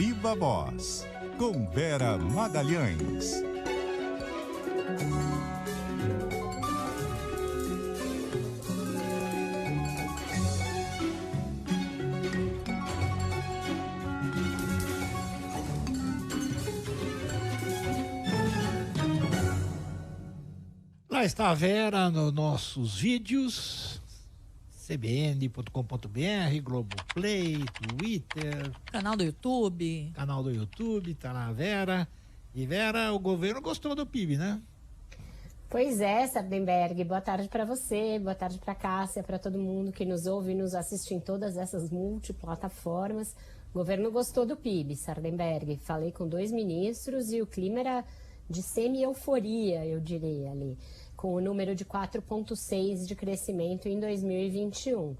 Viva Voz, com Vera Magalhães. Lá está a Vera nos nossos vídeos, cbn.com.br, Globoplay, Twitter, canal do YouTube, tá lá a Vera. E Vera, o governo gostou do PIB, né? Pois é, Sardenberg, boa tarde para você, boa tarde para Cássia, para todo mundo que nos ouve e nos assiste em todas essas multiplataformas. O governo gostou do PIB, Sardenberg. Falei com 2 ministros e o clima era de semi-euforia, eu diria ali, com o número de 4,6 de crescimento em 2021.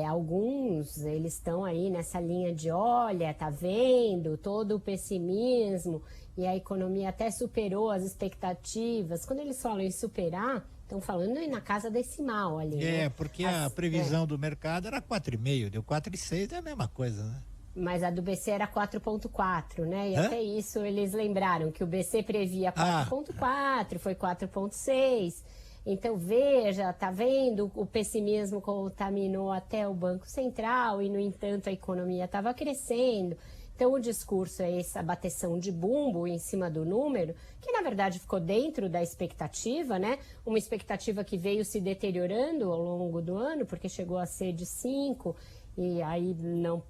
Alguns, eles estão aí nessa linha de, olha, tá vendo, todo o pessimismo e a economia até superou as expectativas. Quando eles falam em superar, estão falando na casa decimal ali. Né? Porque a previsão do mercado era 4,5, deu 4,6, é a mesma coisa, né? Mas a do BC era 4,4, né? E até isso eles lembraram que o BC previa 4,4, foi 4,6. Então, veja, tá vendo? O pessimismo contaminou até o Banco Central e, no entanto, a economia estava crescendo. Então, o discurso é essa bateção de bumbo em cima do número, que, na verdade, ficou dentro da expectativa, né? Uma expectativa que veio se deteriorando ao longo do ano, porque chegou a ser de 5 e aí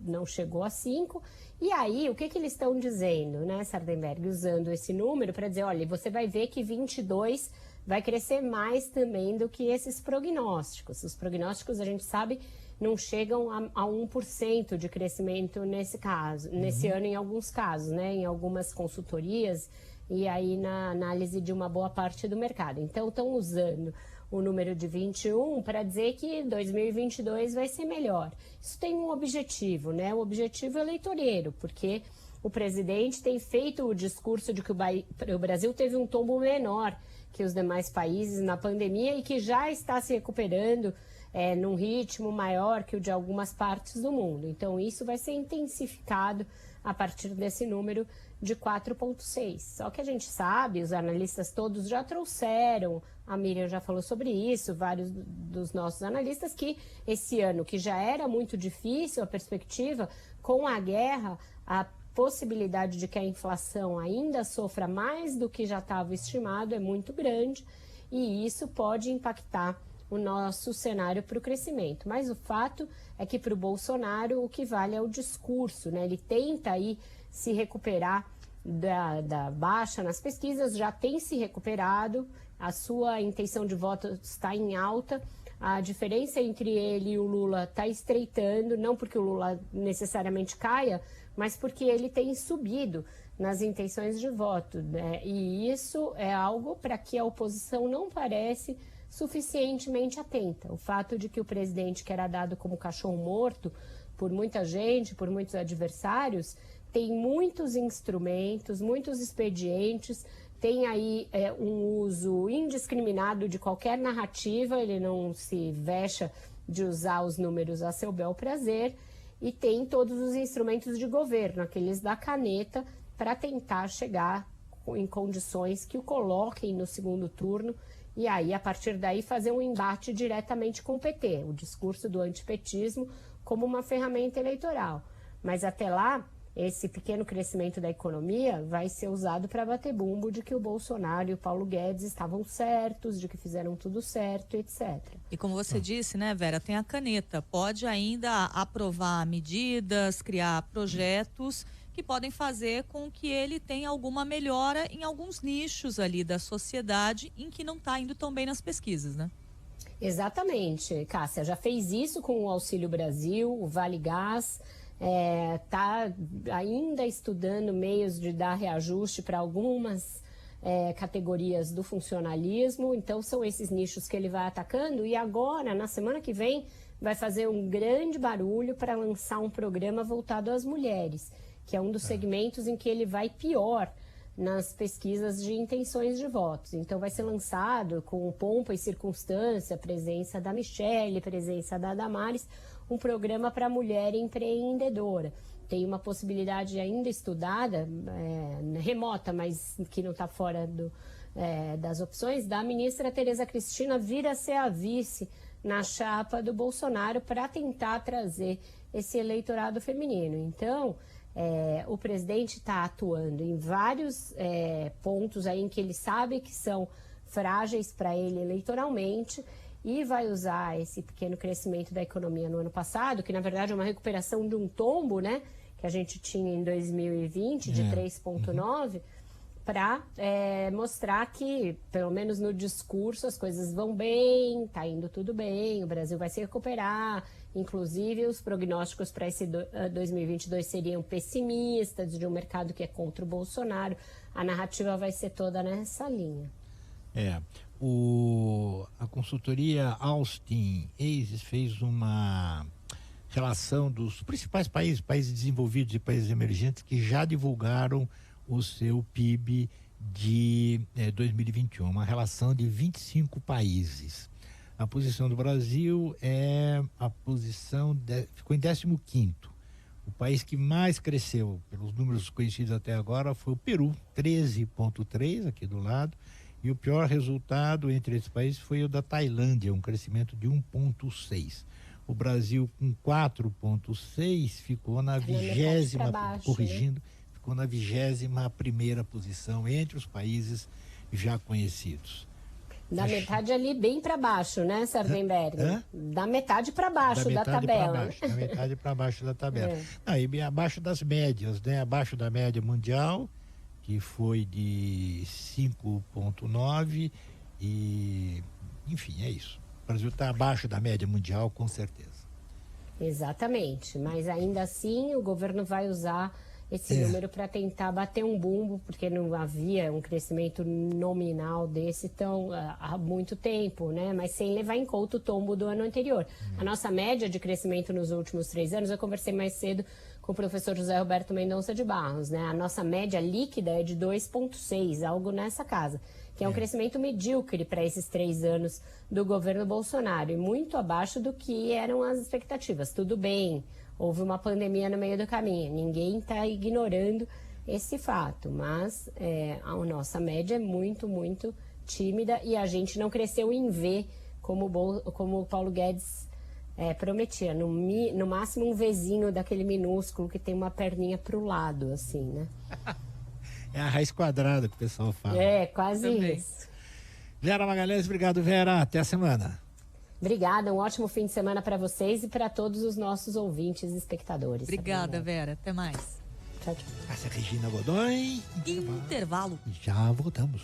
não chegou a 5. E aí, o que eles estão dizendo, né, Sardenberg? Usando esse número para dizer, olha, você vai ver que 22 vai crescer mais também do que esses prognósticos. Os prognósticos, a gente sabe, não chegam a 1% de crescimento nesse caso, nesse ano em alguns casos, né, em algumas consultorias e aí na análise de uma boa parte do mercado. Então, estão usando o número de 21 para dizer que 2022 vai ser melhor. Isso tem um objetivo, né? O objetivo eleitoreiro, porque o presidente tem feito o discurso de que o Brasil teve um tombo menor que os demais países na pandemia e que já está se recuperando num ritmo maior que o de algumas partes do mundo. Então, isso vai ser intensificado a partir desse número de 4,6. Só que a gente sabe, os analistas todos já trouxeram, a Miriam já falou sobre isso, vários dos nossos analistas, que esse ano, que já era muito difícil a perspectiva, com a guerra, a possibilidade de que a inflação ainda sofra mais do que já estava estimado é muito grande e isso pode impactar o nosso cenário para o crescimento. Mas o fato é que para o Bolsonaro o que vale é o discurso, né? Ele tenta aí se recuperar da baixa nas pesquisas, já tem se recuperado, a sua intenção de voto está em alta, a diferença entre ele e o Lula está estreitando, não porque o Lula necessariamente caia, mas porque ele tem subido nas intenções de voto, né? E isso é algo para que a oposição não parece suficientemente atenta. O fato de que o presidente, que era dado como cachorro morto por muita gente, por muitos adversários, tem muitos instrumentos, muitos expedientes, tem aí um uso indiscriminado de qualquer narrativa, ele não se vexa de usar os números a seu bel prazer, e tem todos os instrumentos de governo, aqueles da caneta, para tentar chegar em condições que o coloquem no segundo turno e aí, a partir daí, fazer um embate diretamente com o PT, o discurso do antipetismo como uma ferramenta eleitoral. Mas até lá, esse pequeno crescimento da economia vai ser usado para bater bumbo de que o Bolsonaro e o Paulo Guedes estavam certos, de que fizeram tudo certo, etc. E como você disse, né, Vera, tem a caneta, pode ainda aprovar medidas, criar projetos que podem fazer com que ele tenha alguma melhora em alguns nichos ali da sociedade em que não está indo tão bem nas pesquisas, né? Exatamente, Cássia, já fez isso com o Auxílio Brasil, o Vale Gás, está ainda estudando meios de dar reajuste para algumas categorias do funcionalismo, então são esses nichos que ele vai atacando e agora, na semana que vem, vai fazer um grande barulho para lançar um programa voltado às mulheres, que é um dos segmentos em que ele vai pior nas pesquisas de intenções de votos. Então vai ser lançado com pompa e circunstância, presença da Michelle, presença da Damares, um programa para mulher empreendedora. tem uma possibilidade ainda estudada, remota, mas que não está fora das opções, da ministra Tereza Cristina vir a ser a vice na chapa do Bolsonaro para tentar trazer esse eleitorado feminino. Então, o presidente está atuando em vários pontos aí em que ele sabe que são frágeis para ele eleitoralmente e vai usar esse pequeno crescimento da economia no ano passado, que na verdade é uma recuperação de um tombo, né, que a gente tinha em 2020 de 3,9%, para mostrar que, pelo menos no discurso, as coisas vão bem, está indo tudo bem, o Brasil vai se recuperar. Inclusive, os prognósticos para esse 2022 seriam pessimistas, de um mercado que é contra o Bolsonaro. A narrativa vai ser toda nessa linha. A consultoria Austin Aces fez uma relação dos principais países desenvolvidos e países emergentes que já divulgaram o seu PIB de 2021, uma relação de 25 países. A posição do Brasil ficou em 15º. O país que mais cresceu, pelos números conhecidos até agora, foi o Peru, 13,3, aqui do lado, e o pior resultado entre esses países foi o da Tailândia, um crescimento de 1,6. O Brasil, com 4,6, ficou na 20ª, corrigindo, né? Ficou na 21ª posição entre os países já conhecidos. Da metade ali bem para baixo, né, Sardenberg? Da metade para baixo da tabela. Da metade para baixo da tabela. Aí abaixo das médias, né? Abaixo da média mundial, que foi de 5,9 e, enfim, é isso. O Brasil está abaixo da média mundial, com certeza. Exatamente, mas ainda assim o governo vai usar esse número para tentar bater um bumbo, porque não havia um crescimento nominal desse há muito tempo, né? Mas sem levar em conta o tombo do ano anterior. A nossa média de crescimento nos últimos 3 anos, eu conversei mais cedo com o professor José Roberto Mendonça de Barros, né? A nossa média líquida é de 2,6, algo nessa casa, que é um crescimento medíocre para esses 3 anos do governo Bolsonaro e muito abaixo do que eram as expectativas. Tudo bem, houve uma pandemia no meio do caminho, ninguém está ignorando esse fato, mas a nossa média é muito, muito tímida e a gente não cresceu em V, como o Paulo Guedes prometia, no máximo um Vzinho daquele minúsculo que tem uma perninha para o lado, assim, né? É a raiz quadrada que o pessoal fala. Quase também. Isso. Vera Magalhães, obrigado, Vera. Até a semana. Obrigada, um ótimo fim de semana para vocês e para todos os nossos ouvintes e espectadores. Obrigada, Vera. Até mais. Tchau, tchau. Essa é Regina Godoy. Intervalo. Já voltamos.